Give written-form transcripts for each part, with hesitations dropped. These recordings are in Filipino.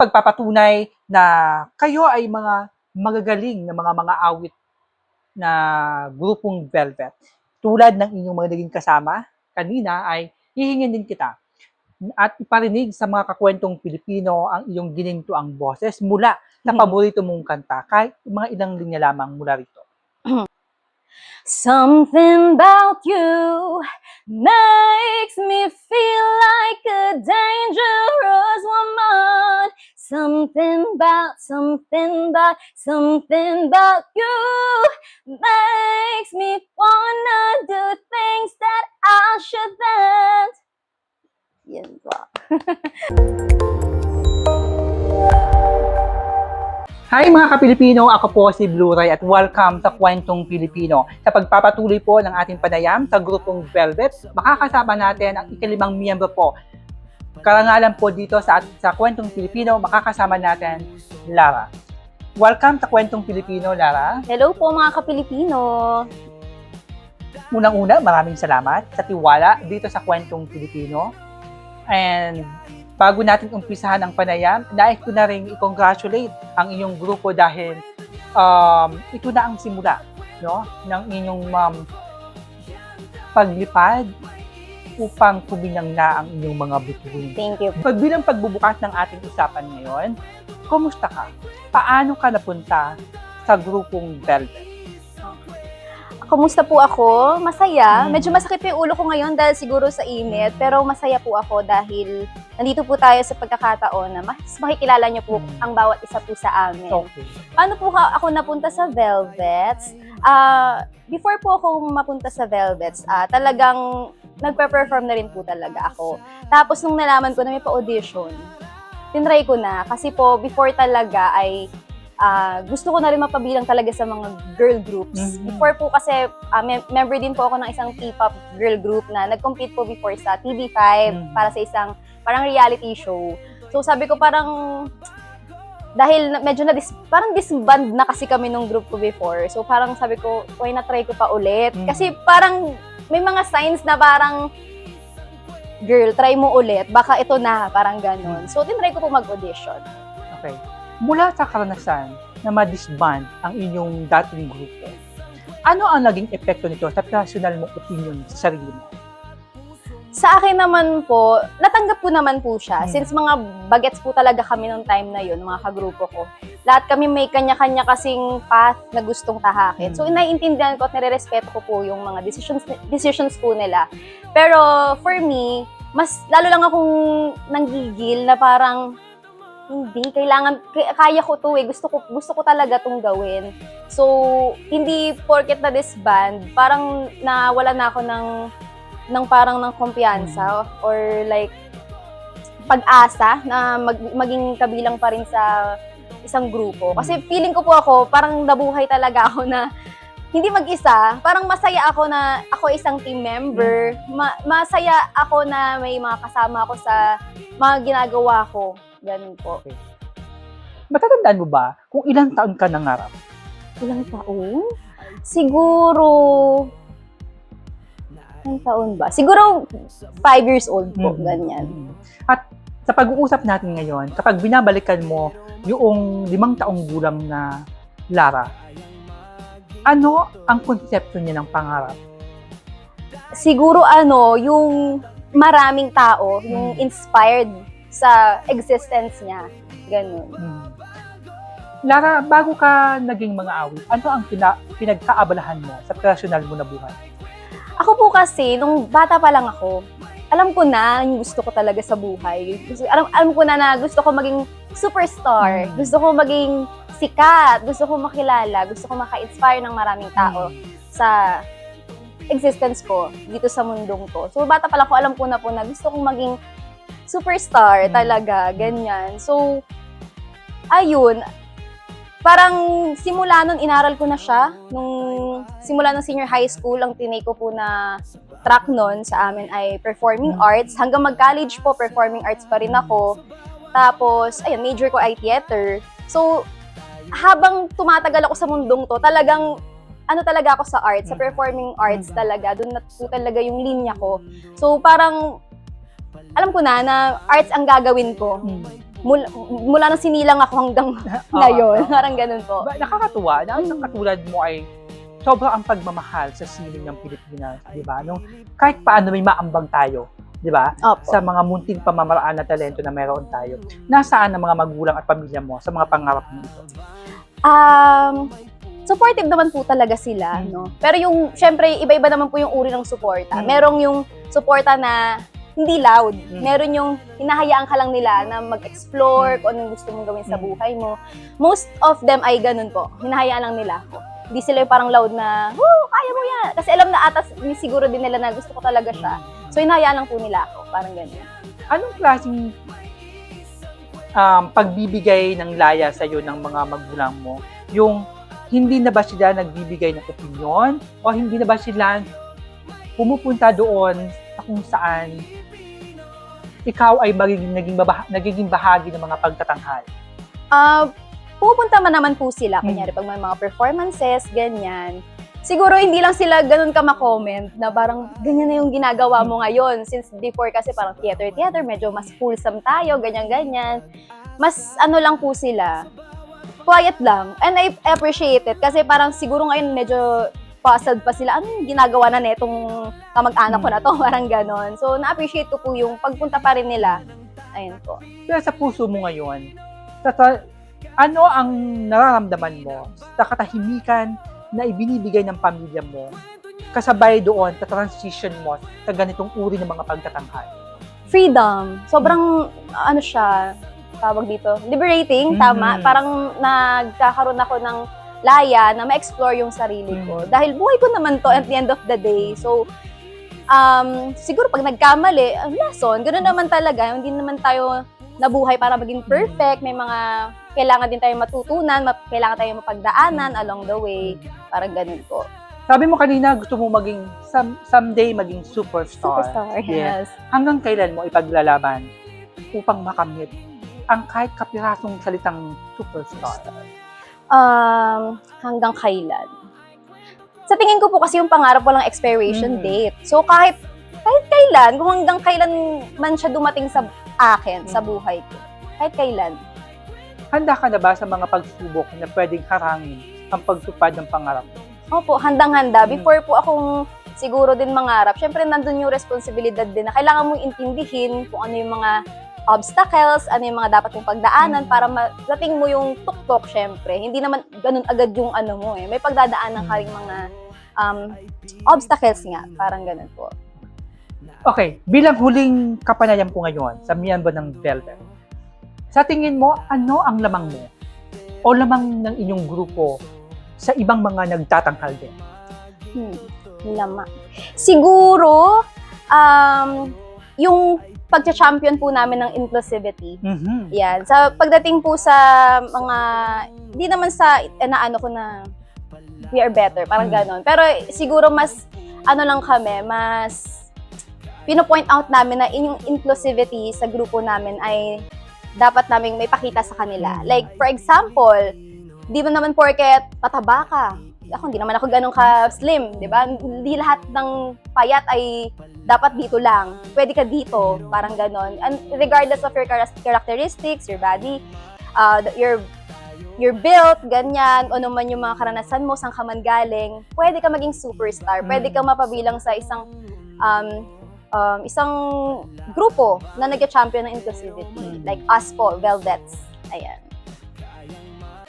pagpapatunay na kayo ay mga magagaling na mga awit na grupong Velvet. Tulad ng inyong mga naging kasama kanina ay hihingin din kita at iparinig sa mga kakwentong Pilipino ang iyong ginintuang boses mula sa paborito mong kanta, kahit mga ilang linya lamang mula rito. Something about you makes me feel like a dangerous woman. Something about you makes me wanna do things that I shouldn't. Yan po. Hi mga ka-Pilipino, ako po si Blue Ray at welcome sa Kwentong Pilipino. Sa pagpapatuloy po ng ating panayam sa grupong Velvet, makakasama natin ang ikalimang miyembro po. Karangalan po dito sa Kwentong Pilipino, makakasama natin Lara. Welcome sa Kwentong Pilipino, Lara. Hello po mga ka-Pilipino. Unang-una, maraming salamat sa tiwala dito sa Kwentong Pilipino. And bago natin umpisahan ang panayam, nais ko na rin i-congratulate ang inyong grupo dahil ito na ang simula, no, ng inyong paglipad upang kuminang na ang inyong mga bituin. Thank you. Bilang pagbubukas ng ating usapan ngayon, kumusta ka? Paano ka napunta sa grupong Velvet? Kumusta po ako? Masaya. Medyo masakit po yung ulo ko ngayon dahil siguro sa init. Pero masaya po ako dahil nandito po tayo sa pagkakataon na mas makikilala niyo po ang bawat isa po sa amin. Okay. Paano po ako napunta sa Velvets? Before po ako mapunta sa Velvets, talagang nagpe-perform na rin po talaga ako. Tapos nung nalaman ko na may pa-audition, tinry ko na. Kasi po, before talaga ay gusto ko na rin mapabilang talaga sa mga girl groups. Before po kasi, member din po ako ng isang P-pop girl group na nag-compete po before sa TV5 para sa isang parang reality show. So sabi ko parang, dahil medyo parang disband na kasi kami nung group ko before. So parang sabi ko, why na try ko pa ulit? Kasi parang may mga signs na parang, girl, try mo ulit. Baka ito na, parang ganon. So tinry ko po mag-audition. Okay. Mula sa karanasan na ma-disband ang inyong dating grupo, ano ang naging epekto nito sa personal mong opinion sa sarili mo? Sa akin naman po, natanggap ko naman po siya. Since mga bagets po talaga kami nung time na yun, mga kagrupo ko. Lahat kami may kanya-kanya kasing path na gustong tahakin. So, naiintindihan ko at nire-respeto ko po yung mga decisions po nila. Pero, for me, mas lalo lang akong nanggigil na parang, hindi, kaya ko to eh. Gusto ko talaga tong gawin. So, hindi porket na disband, parang nawala na ako ng parang ng kumpiyansa or like pag-asa na maging kabilang pa rin sa isang grupo. Kasi feeling ko po ako, parang nabuhay talaga ako na hindi mag-isa. Parang masaya ako na ako isang team member. Masaya ako na may mga kasama ako sa mga ginagawa ko. Ganun po. Okay. Matatandaan mo ba kung ilang taon ka nangarap? Ilang taon? Siguro, ilang taon ba? Siguro 5 years old po, ganyan. At sa pag-uusap natin ngayon, kapag binabalikan mo yung 5 taong gulang na Lara, ano ang konsepto niya ng pangarap? Siguro yung maraming tao, yung inspired sa existence niya. Ganun. Lara, bago ka naging mga awit, ano ang pinagkaabalahan mo sa personal mo na buhay? Ako po kasi, nung bata pa lang ako, alam ko na yung gusto ko talaga sa buhay. Alam ko na gusto ko maging superstar. Gusto ko maging sikat. Gusto ko makilala. Gusto ko maka-inspire ng maraming tao sa existence ko dito sa mundong to. So, bata pa lang ako, alam ko na po na gusto kong maging superstar talaga, ganyan. So, ayun, parang simula nun, inaral ko na siya. Simula ng senior high school, ang tinake ko po na track nun sa amin ay performing arts. Hanggang mag-college po, performing arts pa rin ako. Tapos, ayun, major ko ay theater. So, habang tumatagal ako sa mundong to, talagang talaga ako sa arts, sa performing arts talaga. Doon na po talaga yung linya ko. So, parang alam ko na arts ang gagawin ko. mula nang sinilang ako hanggang ngayon. Parang ganun po. Nakakatuwa na ang katulad mo ay sobrang ang pagmamahal sa sining ng Pilipinas, di ba? Nung kahit paano may maambag tayo, di ba? Opo. Sa mga munting pamamaraan na talento na meron tayo. Nasaan ang mga magulang at pamilya mo sa mga pangarap mo ito? Supportive naman po talaga sila, no? Pero yung, syempre, iba-iba naman po yung uri ng suporta. Merong yung suporta na hindi loud. Meron yung hinahayaan ka lang nila na mag-explore kung anong gusto mong gawin sa buhay mo. Most of them ay ganun po. Hinahayaan lang nila ako. Hindi sila yung parang loud na, woo, kaya mo yan. Kasi alam na atas, siguro din nila na gusto ko talaga siya. So, hinahayaan lang po nila ako. Parang ganun. Anong klaseng pagbibigay ng laya sa'yo ng mga magulang mo? Yung hindi na ba sila nagbibigay ng opinyon? O hindi na ba sila pumupunta doon sa kung saan ikaw ay nagiging bahagi ng mga pagtatanghal? Pupunta man naman po sila, kunyari pag may mga performances, ganyan. Siguro hindi lang sila ganun ka ma-comment na parang ganyan na yung ginagawa mo ngayon. Since before kasi parang theater, medyo mas wholesome tayo, ganyan-ganyan. Mas ano lang po sila, quiet lang. And I appreciate it kasi parang siguro ngayon medyo puzzled pa sila, anong ginagawa na netong kamag-anak ko na to, parang ganon. So, na-appreciate ko po yung pagpunta pa rin nila. Ayun po. Pero sa puso mo ngayon, ano ang nararamdaman mo sa katahimikan na ibinibigay ng pamilya mo kasabay doon sa transition mo sa ganitong uri ng mga pagtatanghal? Freedom. Sobrang, ano siya, tawag dito, liberating, tama. Parang nagkakaroon ako ng laya na ma-explore yung sarili ko. Dahil buhay ko naman to at the end of the day. So, siguro pag nagkamali, lesson, ganoon naman talaga. Hindi naman tayo nabuhay para maging perfect. May mga kailangan din tayong matutunan, kailangan tayong mapagdaanan along the way. Parang ganun po. Sabi mo kanina, gusto mo maging, someday maging superstar. Superstar, yes. Hanggang kailan mo ipaglalaban upang makamit ang kahit kapirasong salitang superstar? Hanggang kailan? Sa tingin ko po kasi yung pangarap walang expiration date. So kahit kailan, kung hanggang kailan man siya dumating sa akin, sa buhay ko. Kahit kailan. Handa ka na ba sa mga pagsubok na pwedeng harangin ang pagtupad ng pangarap? Opo, handang-handa. Before po akong siguro din mangarap, syempre nandun yung responsibilidad din na kailangan mong intindihin kung ano yung mga obstacles, ano yung mga dapat mong pagdaanan para madating mo yung tuktok, syempre. Hindi naman ganun agad yung ano mo eh. May pagdadaanan ka rin mga obstacles nga. Parang ganun po. Okay, bilang huling kapanayam ko ngayon sa miyembro ng Velvet, sa tingin mo, ano ang lamang mo o lamang ng inyong grupo sa ibang mga nagtatanghal din? Lamang. Siguro, yung pagcha-champion po namin ng inclusivity. Yan. Sa pagdating po sa mga, hindi naman sa naano ko na we are better, parang ganon. Pero siguro mas, ano lang kami, mas pino-point out namin na yung inclusivity sa grupo namin ay dapat naming may pakita sa kanila. Like, for example, di mo naman porket pataba ka. Ako, hindi naman ako ganun ka-slim, di ba? Hindi lahat ng payat ay dapat dito lang. Pwede ka dito, parang ganon. And regardless of your characteristics, your body, your built, ganyan, ano man yung mga karanasan mo, saan ka man galing, pwede ka maging superstar. Pwede kang mapabilang sa isang grupo na nag-champion ng inclusivity. Like us po, Velvets. Ayan.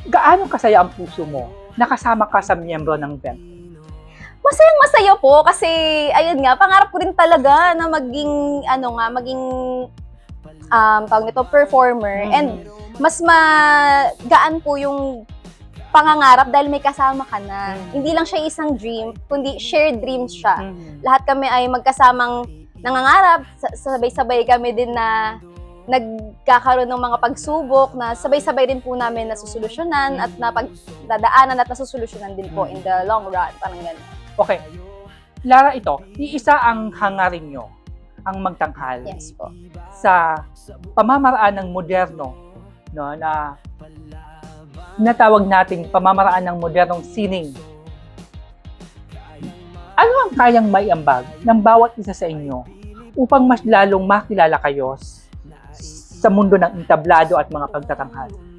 Gaano kasaya ang puso mo nakasama ka sa miyembro ng Velvet? Masayang-masaya po kasi, ayun nga, pangarap ko rin talaga na maging, tawag nito, performer. And mas magaan po yung pangangarap dahil may kasama ka na. Hindi lang siya isang dream, kundi shared dreams siya. Lahat kami ay magkasamang nangangarap, sabay-sabay kami din na nagkakaroon ng mga pagsubok na sabay-sabay din po namin nasusolusyonan at napagdadaanan at nasusolusyonan din po in the long run. Parang gano'n. Okay. Lara, ito, iisa ang hangarin nyo, ang magtanghal. Yes po. Sa pamamaraan ng moderno, no, na natawag nating pamamaraan ng modernong sining. Ano ang kayang maiambag ng bawat isa sa inyo upang mas lalong makilala kayo sa mundo ng entablado at mga pagtatanghal.